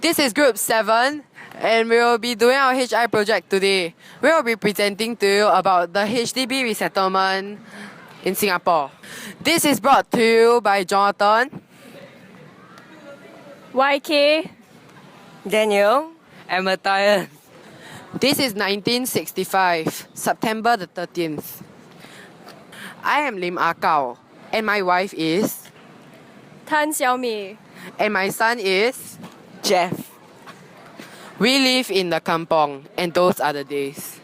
This is Group 7 and we will be doing our HI project today. We will be presenting to you about the HDB resettlement in Singapore. This is brought to you by Jonathan, YK, Daniel, and Matthias. This is 1965, September the 13th. I am Lim Ah Kao and my wife is, Tan Xiaomei, and my son is. Jeff. We live in the kampong and those are the days.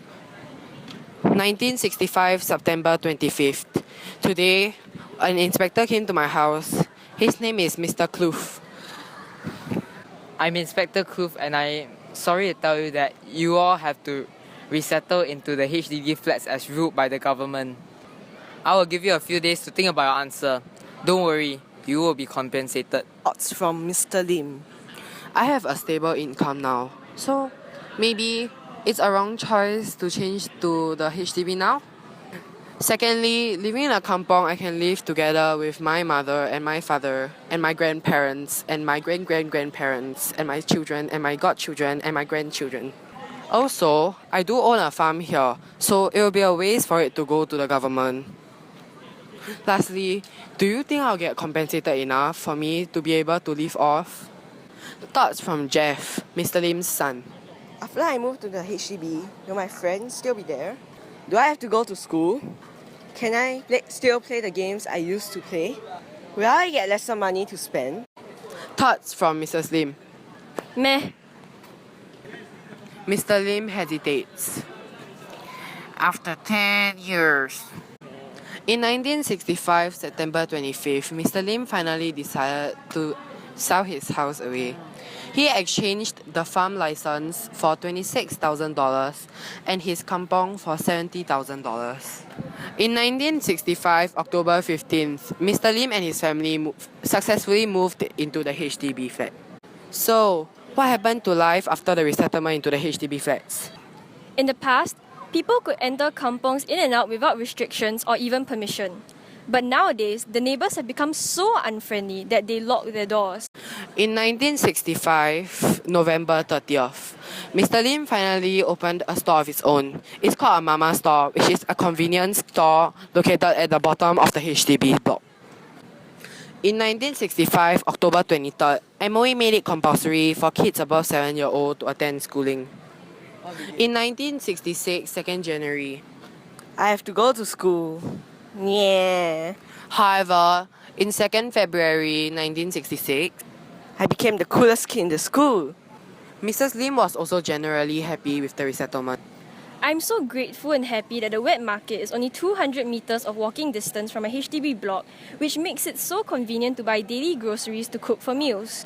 1965, September 25th. Today, an inspector came to my house. His name is Mr. Kloof. I'm Inspector Kloof and I'm sorry to tell you that you all have to resettle into the HDB flats as ruled by the government. I will give you a few days to think about your answer. Don't worry, you will be compensated. Odds from Mr. Lim. I have a stable income now, so maybe it's a wrong choice to change to the HDB now. Secondly, living in a kampong, I can live together with my mother and my father and my grandparents and my great-great-grandparents and my children and my godchildren and my grandchildren. Also, I do own a farm here, so it will be a waste for it to go to the government. Lastly, do you think I'll get compensated enough for me to be able to live off? Thoughts from Jeff, Mr. Lim's son. After I move to the HDB, will my friends still be there? Do I have to go to school? Can I still play the games I used to play? Will I get lesser money to spend? Thoughts from Mrs. Lim. meh. Mr. Lim hesitates. After 10 years. In 1965, September 25th, Mr. Lim finally decided to sell his house away. He exchanged the farm license for $26,000 and his kampong for $70,000. In 1965, October 15th, Mr. Lim and his family successfully moved into the HDB flat. So, what happened to life after the resettlement into the HDB flats? In the past, people could enter kampongs in and out without restrictions or even permission. But nowadays, the neighbors have become so unfriendly that they lock their doors. In 1965, November 30th, Mr. Lim finally opened a store of his own. It's called a Mama Store, which is a convenience store located at the bottom of the HDB block. In 1965, October 23rd, MOE made it compulsory for kids above 7-year-old to attend schooling. In 1966, 2nd January, I have to go to school. Yeah. however, in 2nd February 1966, I became the coolest kid in the school. Mrs. Lim was also generally happy with the resettlement. I'm so grateful and happy that the wet market is only 200 meters of walking distance from a HDB block, which makes it so convenient to buy daily groceries to cook for meals.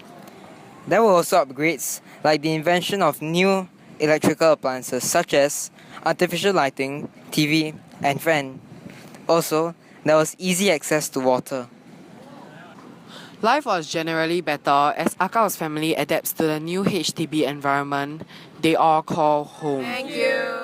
There were also upgrades like the invention of new electrical appliances such as artificial lighting, TV, and fan. Also, there was easy access to water. Life was generally better as Akao's family adapts to the new HDB environment they all call home. Thank you.